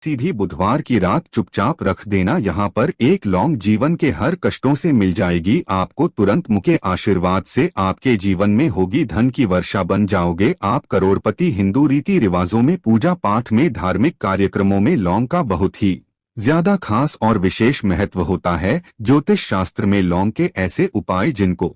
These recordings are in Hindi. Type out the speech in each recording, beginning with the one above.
किसी भी बुधवार की रात चुपचाप रख देना। यहाँ पर एक लौंग जीवन के हर कष्टों से मिल जाएगी आपको तुरंत। मुके आशीर्वाद से आपके जीवन में होगी धन की वर्षा, बन जाओगे आप करोड़पति। हिंदू रीति रिवाजों में, पूजा पाठ में, धार्मिक कार्यक्रमों में लौंग का बहुत ही ज्यादा खास और विशेष महत्व होता है। ज्योतिष शास्त्र में लौंग के ऐसे उपाय जिनको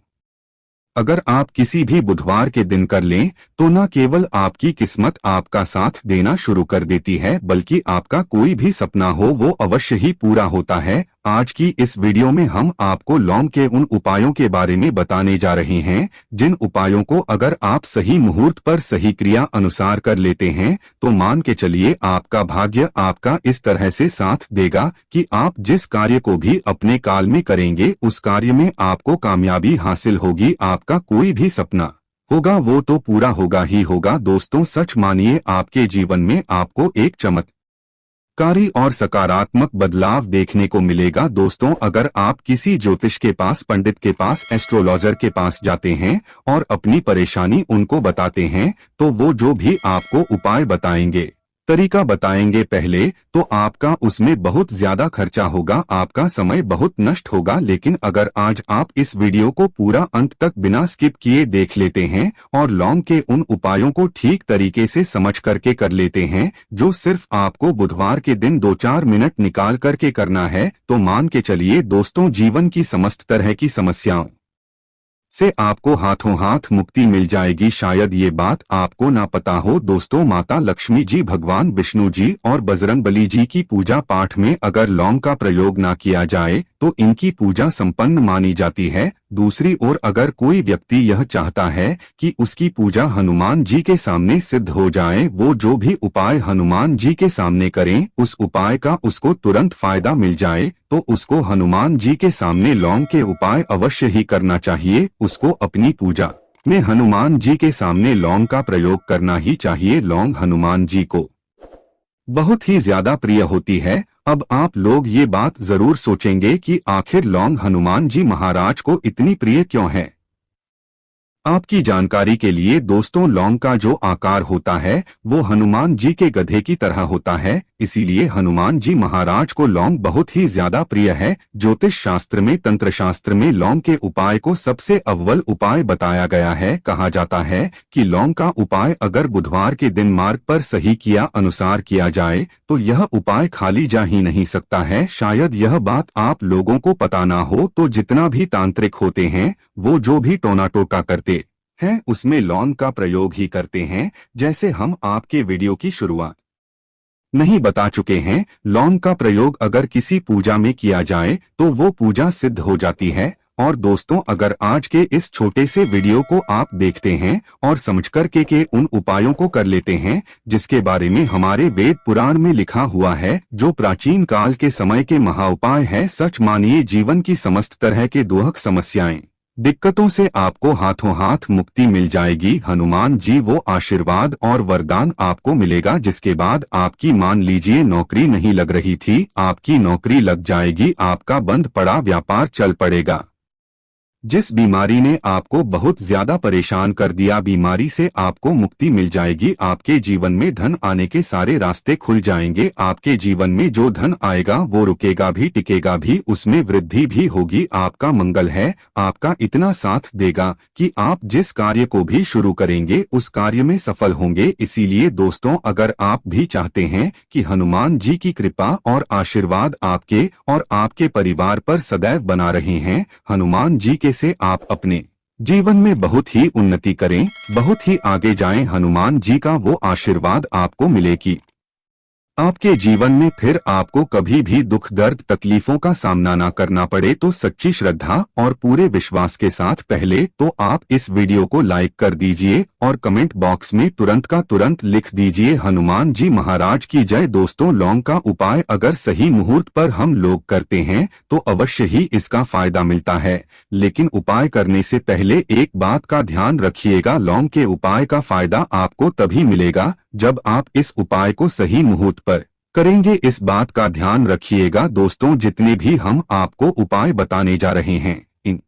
अगर आप किसी भी बुधवार के दिन कर लें तो न केवल आपकी किस्मत आपका साथ देना शुरू कर देती है, बल्कि आपका कोई भी सपना हो वो अवश्य ही पूरा होता है। आज की इस वीडियो में हम आपको लौंग के उन उपायों के बारे में बताने जा रहे हैं जिन उपायों को अगर आप सही मुहूर्त पर सही क्रिया अनुसार कर लेते हैं तो मान के चलिए आपका भाग्य आपका इस तरह से साथ देगा कि आप जिस कार्य को भी अपने काल में करेंगे उस कार्य में आपको कामयाबी हासिल होगी। आपका कोई भी सपना होगा वो तो पूरा होगा ही होगा। दोस्तों सच मानिए आपके जीवन में आपको एक चमत्कारी और सकारात्मक बदलाव देखने को मिलेगा। दोस्तों अगर आप किसी ज्योतिष के पास, पंडित के पास, एस्ट्रोलॉजर के पास जाते हैं और अपनी परेशानी उनको बताते हैं तो वो जो भी आपको उपाय बताएंगे, तरीका बताएंगे पहले तो आपका उसमें बहुत ज्यादा खर्चा होगा, आपका समय बहुत नष्ट होगा। लेकिन अगर आज आप इस वीडियो को पूरा अंत तक बिना स्किप किए देख लेते हैं और लौंग के उन उपायों को ठीक तरीके से समझ करके कर लेते हैं जो सिर्फ आपको बुधवार के दिन 2-4 मिनट निकाल करके करना है, तो मान के चलिए दोस्तों जीवन की समस्त तरह की समस्याओं से आपको हाथों हाथ मुक्ति मिल जाएगी। शायद ये बात आपको ना पता हो दोस्तों, माता लक्ष्मी जी, भगवान विष्णु जी और बजरंगबली जी की पूजा पाठ में अगर लौंग का प्रयोग ना किया जाए तो इनकी पूजा संपन्न मानी जाती है। दूसरी ओर अगर कोई व्यक्ति यह चाहता है कि उसकी पूजा हनुमान जी के सामने सिद्ध हो जाए, वो जो भी उपाय हनुमान जी के सामने करें उस उपाय का उसको तुरंत फायदा मिल जाए, तो उसको हनुमान जी के सामने लौंग के उपाय अवश्य ही करना चाहिए। उसको अपनी पूजा में हनुमान जी के सामने लौंग का प्रयोग करना ही चाहिए। लौंग हनुमान जी को बहुत ही ज्यादा प्रिय होती है। अब आप लोग ये बात जरूर सोचेंगे कि आखिर लौंग हनुमान जी महाराज को इतनी प्रिय क्यों है। आपकी जानकारी के लिए दोस्तों, लौंग का जो आकार होता है वो हनुमान जी के गधे की तरह होता है, इसीलिए हनुमान जी महाराज को लौंग बहुत ही ज्यादा प्रिय है। ज्योतिष शास्त्र में, तंत्र शास्त्र में लौंग के उपाय को सबसे अव्वल उपाय बताया गया है। कहा जाता है कि लौंग का उपाय अगर बुधवार के दिन मार्ग पर सही किया अनुसार किया जाए तो यह उपाय खाली जा ही नहीं सकता है। शायद यह बात आप लोगों को पता ना हो तो जितना भी तांत्रिक होते हैं वो जो भी टोना टोटा करते हैं उसमें लौंग का प्रयोग ही करते हैं। जैसे हम आपके वीडियो की शुरुआत नहीं बता चुके हैं, लौंग का प्रयोग अगर किसी पूजा में किया जाए तो वो पूजा सिद्ध हो जाती है। और दोस्तों अगर आज के इस छोटे से वीडियो को आप देखते हैं और समझ करके के उन उपायों को कर लेते हैं जिसके बारे में हमारे वेद पुराण में लिखा हुआ है, जो प्राचीन काल के समय के महाउपाय है, सच मानिए जीवन की समस्त तरह के दुख, समस्याएं, दिक्कतों से आपको हाथों हाथ मुक्ति मिल जाएगी। हनुमान जी वो आशीर्वाद और वरदान आपको मिलेगा जिसके बाद आपकी, मान लीजिए नौकरी नहीं लग रही थी, आपकी नौकरी लग जाएगी, आपका बंद पड़ा व्यापार चल पड़ेगा। जिस बीमारी ने आपको बहुत ज्यादा परेशान कर दिया, बीमारी से आपको मुक्ति मिल जाएगी। आपके जीवन में धन आने के सारे रास्ते खुल जाएंगे। आपके जीवन में जो धन आएगा वो रुकेगा भी, टिकेगा भी, उसमें वृद्धि भी होगी। आपका मंगल है, आपका इतना साथ देगा कि आप जिस कार्य को भी शुरू करेंगे उस कार्य में सफल होंगे। इसीलिए दोस्तों अगर आप भी चाहते हैं कि हनुमान जी की कृपा और आशीर्वाद आपके और आपके परिवार पर सदैव बना रहे हैं, हनुमान जी के से आप अपने जीवन में बहुत ही उन्नति करें, बहुत ही आगे जाएं, हनुमान जी का वो आशीर्वाद आपको मिलेगी। आपके जीवन में फिर आपको कभी भी दुख, दर्द, तकलीफों का सामना ना करना पड़े, तो सच्ची श्रद्धा और पूरे विश्वास के साथ पहले तो आप इस वीडियो को लाइक कर दीजिए और कमेंट बॉक्स में तुरंत का तुरंत लिख दीजिए हनुमान जी महाराज की जय। दोस्तों लौंग का उपाय अगर सही मुहूर्त पर हम लोग करते हैं तो अवश्य ही इसका फायदा मिलता है, लेकिन उपाय करने से पहले एक बात का ध्यान रखिएगा, लौंग के उपाय का फायदा आपको तभी मिलेगा जब आप इस उपाय को सही मुहूर्त पर करेंगे। इस बात का ध्यान रखिएगा दोस्तों, जितने भी हम आपको उपाय बताने जा रहे हैं इन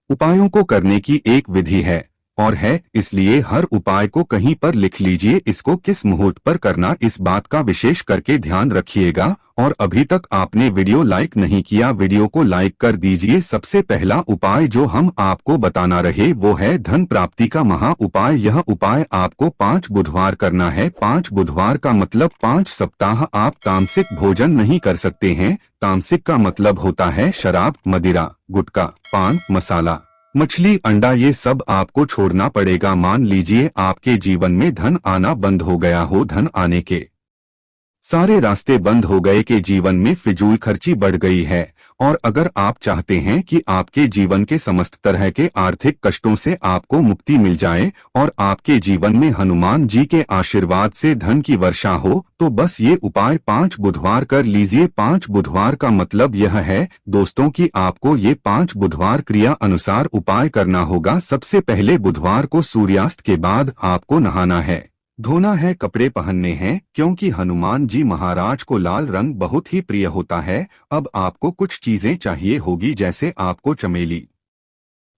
उपायों को करने की एक विधि है। और है, इसलिए हर उपाय को कहीं पर लिख लीजिए। इसको किस मुहूर्त पर करना, इस बात का विशेष करके ध्यान रखिएगा। और अभी तक आपने वीडियो लाइक नहीं किया, वीडियो को लाइक कर दीजिए। सबसे पहला उपाय जो हम आपको बताना रहे वो है धन प्राप्ति का महा उपाय। यह उपाय आपको 5 बुधवार करना है। 5 बुधवार का मतलब 5 सप्ताह आप तामसिक भोजन नहीं कर सकते हैं। तामसिक का मतलब होता है शराब, मदिरा, गुटखा, पान मसाला, मछली, अंडा, ये सब आपको छोड़ना पड़ेगा। मान लीजिए आपके जीवन में धन आना बंद हो गया हो, धन आने के सारे रास्ते बंद हो गए, के जीवन में फिजूल खर्ची बढ़ गई है। और अगर आप चाहते हैं कि आपके जीवन के समस्त तरह के आर्थिक कष्टों से आपको मुक्ति मिल जाए और आपके जीवन में हनुमान जी के आशीर्वाद से धन की वर्षा हो, तो बस ये उपाय 5 बुधवार कर लीजिए। 5 बुधवार का मतलब यह है दोस्तों कि आपको ये 5 बुधवार क्रिया अनुसार उपाय करना होगा। सबसे पहले बुधवार को सूर्यास्त के बाद आपको नहाना है, धोना है, कपड़े पहनने हैं, क्योंकि हनुमान जी महाराज को लाल रंग बहुत ही प्रिय होता है। अब आपको कुछ चीजें चाहिए होगी, जैसे आपको चमेली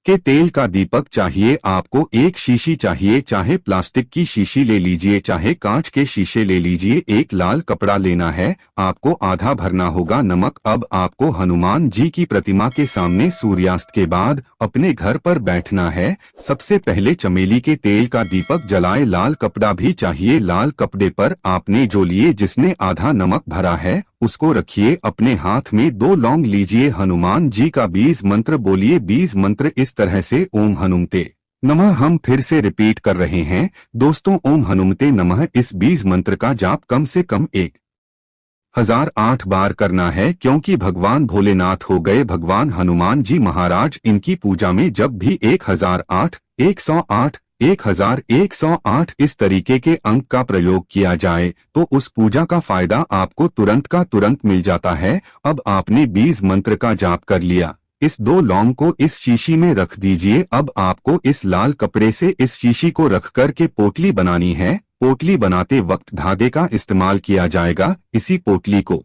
के तेल का दीपक चाहिए, आपको एक शीशी चाहिए, चाहे प्लास्टिक की शीशी ले लीजिए, चाहे कांच के शीशे ले लीजिए। एक लाल कपड़ा लेना है, आपको आधा भरना होगा नमक। अब आपको हनुमान जी की प्रतिमा के सामने सूर्यास्त के बाद अपने घर पर बैठना है। सबसे पहले चमेली के तेल का दीपक जलाए, लाल कपड़ा भी चाहिए। लाल कपड़े पर आपने जो लिए जिसने आधा नमक भरा है उसको रखिए। अपने हाथ में 2 लौंग लीजिए, हनुमान जी का बीज मंत्र बोलिए। बीज मंत्र इस तरह से ओम हनुमते नमः। हम फिर से रिपीट कर रहे हैं दोस्तों, ओम हनुमते नमः। इस बीज मंत्र का जाप कम से कम 1008 बार करना है, क्योंकि भगवान भोलेनाथ हो गए भगवान हनुमान जी महाराज। इनकी पूजा में जब भी 1008, 108, 1108 इस तरीके के अंक का प्रयोग किया जाए तो उस पूजा का फायदा आपको तुरंत का तुरंत मिल जाता है। अब आपने बीज मंत्र का जाप कर लिया, इस 2 लौंग को इस शीशी में रख दीजिए। अब आपको इस लाल कपड़े से इस शीशी को रख कर के पोटली बनानी है। पोटली बनाते वक्त धागे का इस्तेमाल किया जाएगा। इसी पोटली को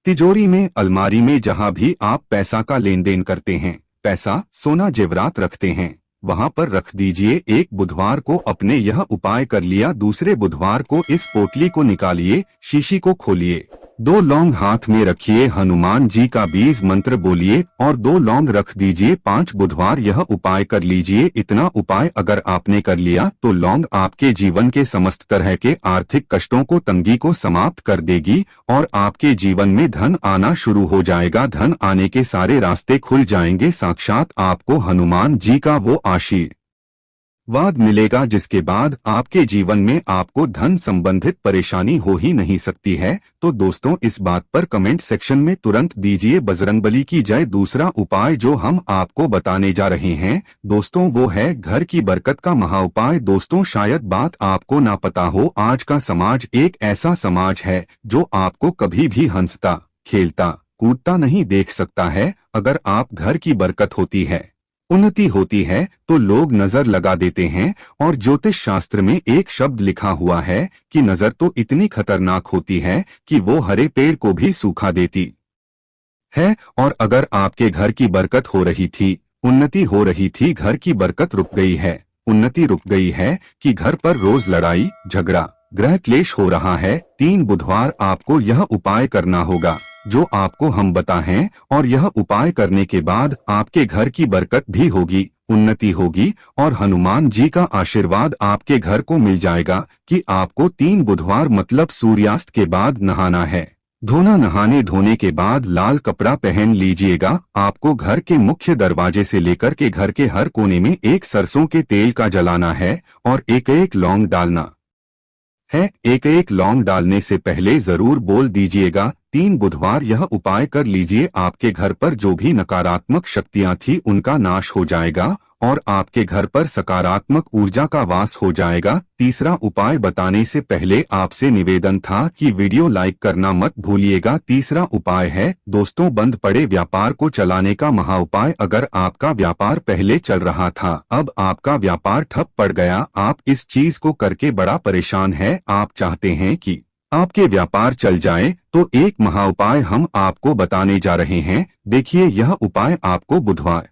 तिजोरी में, अलमारी में, जहां भी आप पैसा का लेन देन करते हैं, पैसा, सोना, जेवरात रखते हैं, वहां पर रख दीजिए। एक बुधवार को अपने यह उपाय कर लिया, दूसरे बुधवार को इस पोटली को निकालिए, शीशी को खोलिए, 2 लौंग हाथ में रखिए, हनुमान जी का बीज मंत्र बोलिए और 2 लौंग रख दीजिए। 5 बुधवार यह उपाय कर लीजिए। इतना उपाय अगर आपने कर लिया तो लौंग आपके जीवन के समस्त तरह के आर्थिक कष्टों को, तंगी को समाप्त कर देगी और आपके जीवन में धन आना शुरू हो जाएगा। धन आने के सारे रास्ते खुल जाएंगे। साक्षात आपको हनुमान जी का वो आशीर्वाद मिलेगा जिसके बाद आपके जीवन में आपको धन संबंधित परेशानी हो ही नहीं सकती है। तो दोस्तों, इस बात पर कमेंट सेक्शन में तुरंत दीजिए बजरंगबली की जय। दूसरा उपाय जो हम आपको बताने जा रहे हैं दोस्तों वो है घर की बरकत का महा उपाय। दोस्तों, शायद बात आपको ना पता हो, आज का समाज एक ऐसा समाज है जो आपको कभी भी हंसता, खेलता, कूदता नहीं देख सकता है। अगर आप घर की बरकत होती है, उन्नति होती है तो लोग नजर लगा देते हैं। और ज्योतिष शास्त्र में एक शब्द लिखा हुआ है कि नजर तो इतनी खतरनाक होती है कि वो हरे पेड़ को भी सूखा देती है। और अगर आपके घर की बरकत हो रही थी, उन्नति हो रही थी, घर की बरकत रुक गई है, उन्नति रुक गई है, कि घर पर रोज लड़ाई झगड़ा, ग्रह क्लेश हो रहा है, 3 बुधवार आपको यह उपाय करना होगा जो आपको हम बताएं। और यह उपाय करने के बाद आपके घर की बरकत भी होगी, उन्नति होगी और हनुमान जी का आशीर्वाद आपके घर को मिल जाएगा। कि आपको 3 बुधवार मतलब सूर्यास्त के बाद नहाना है, धोना। नहाने धोने के बाद लाल कपड़ा पहन लीजिएगा। आपको घर के मुख्य दरवाजे से लेकर के घर के हर कोने में एक सरसों के तेल का जलाना है और एक एक लौंग डालना है। एक एक लौंग डालने से पहले जरूर बोल दीजिएगा 3 बुधवार यह उपाय कर लीजिए। आपके घर पर जो भी नकारात्मक शक्तियां थी उनका नाश हो जाएगा और आपके घर पर सकारात्मक ऊर्जा का वास हो जाएगा। तीसरा उपाय बताने से पहले आपसे निवेदन था कि वीडियो लाइक करना मत भूलिएगा। तीसरा उपाय है दोस्तों, बंद पड़े व्यापार को चलाने का महा उपाय। अगर आपका व्यापार पहले चल रहा था, अब आपका व्यापार ठप पड़ गया, आप इस चीज को करके बड़ा परेशान है, आप चाहते हैं कि आपके व्यापार चल जाए, तो एक महा उपाय हम आपको बताने जा रहे हैं। देखिए, यह उपाय आपको बुधवार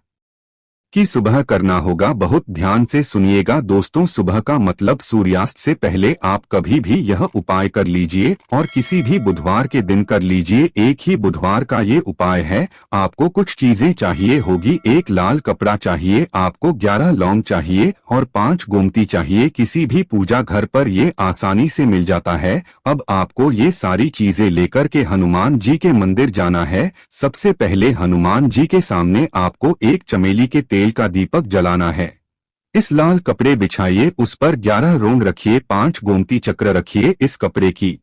कि सुबह करना होगा। बहुत ध्यान से सुनिएगा दोस्तों, सुबह का मतलब सूर्यास्त से पहले आप कभी भी यह उपाय कर लीजिए और किसी भी बुधवार के दिन कर लीजिए। एक ही बुधवार का ये उपाय है। आपको कुछ चीजें चाहिए होगी। एक लाल कपड़ा चाहिए आपको, 11 लौंग चाहिए और 5 गोमती चाहिए। किसी भी पूजा घर पर ये आसानी से मिल जाता है। अब आपको ये सारी चीजें लेकर के हनुमान जी के मंदिर जाना है। सबसे पहले हनुमान जी के सामने आपको एक चमेली के तेल का दीपक जलाना है। इस लाल कपड़े बिछाइए, उस पर 11 रोंग रखिए, 5 गोमती चक्र रखिए। इस कपड़े की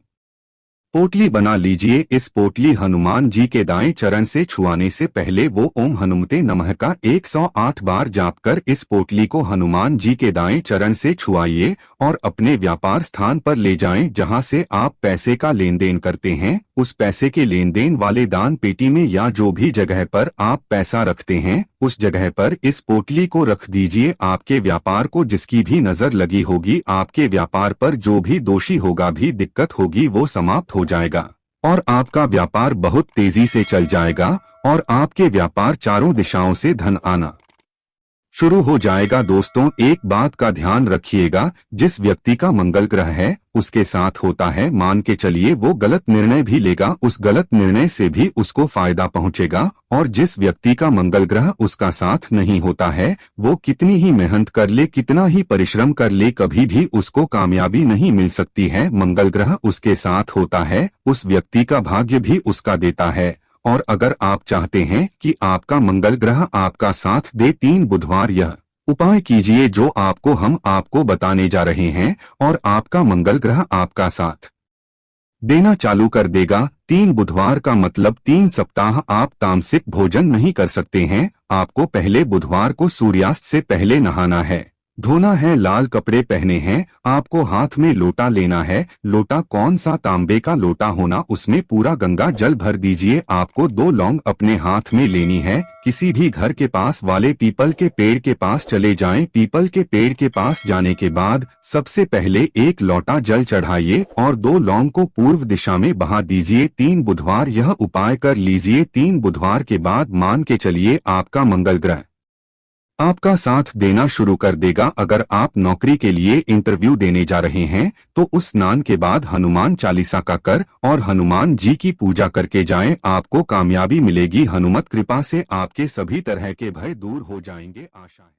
पोटली बना लीजिए। इस पोटली हनुमान जी के दाएं चरण से छुआने से पहले वो ओम हनुमते नमः का 108 बार जाप कर इस पोटली को हनुमान जी के दाएं चरण से छुआइए और अपने व्यापार स्थान पर ले जाएं जहां से आप पैसे का लेन देन करते हैं। उस पैसे के लेन देन वाले दान पेटी में या जो भी जगह पर आप पैसा रखते हैं उस जगह पर इस पोटली को रख दीजिए। आपके व्यापार को जिसकी भी नजर लगी होगी, आपके व्यापार पर जो भी दोषी होगा, भी दिक्कत होगी, वो समाप्त हो जाएगा और आपका व्यापार बहुत तेजी से चल जाएगा और आपके व्यापार चारों दिशाओं से धन आना शुरू हो जाएगा। दोस्तों, एक बात का ध्यान रखिएगा, जिस व्यक्ति का मंगल ग्रह है उसके साथ होता है, मान के चलिए वो गलत निर्णय भी लेगा, उस गलत निर्णय से भी उसको फायदा पहुंचेगा। और जिस व्यक्ति का मंगल ग्रह उसका साथ नहीं होता है, वो कितनी ही मेहनत कर ले, कितना ही परिश्रम कर ले, कभी भी उसको कामयाबी नहीं मिल सकती है। मंगल ग्रह उसके साथ होता है, उस व्यक्ति का भाग्य भी उसका देता है। और अगर आप चाहते हैं कि आपका मंगल ग्रह आपका साथ दे, 3 बुधवार यह उपाय कीजिए जो हम आपको बताने जा रहे हैं और आपका मंगल ग्रह आपका साथ देना चालू कर देगा। 3 बुधवार का मतलब 3 सप्ताह आप तामसिक भोजन नहीं कर सकते हैं। आपको पहले बुधवार को सूर्यास्त से पहले नहाना है, धोना है, लाल कपड़े पहने हैं, आपको हाथ में लोटा लेना है। लोटा कौन सा, तांबे का लोटा होना, उसमें पूरा गंगा जल भर दीजिए। आपको 2 लौंग अपने हाथ में लेनी है। किसी भी घर के पास वाले पीपल के पेड़ के पास चले जाएं। पीपल के पेड़ के पास जाने के बाद सबसे पहले 1 लोटा जल चढ़ाइए और 2 लौंग को पूर्व दिशा में बहा दीजिए। 3 बुधवार यह उपाय कर लीजिए। 3 बुधवार के बाद मान के चलिए आपका मंगल ग्रह आपका साथ देना शुरू कर देगा। अगर आप नौकरी के लिए इंटरव्यू देने जा रहे हैं तो उस स्नान के बाद हनुमान चालीसा का कर और हनुमान जी की पूजा करके जाएं, आपको कामयाबी मिलेगी। हनुमत कृपा से आपके सभी तरह के भय दूर हो जाएंगे, आशा है।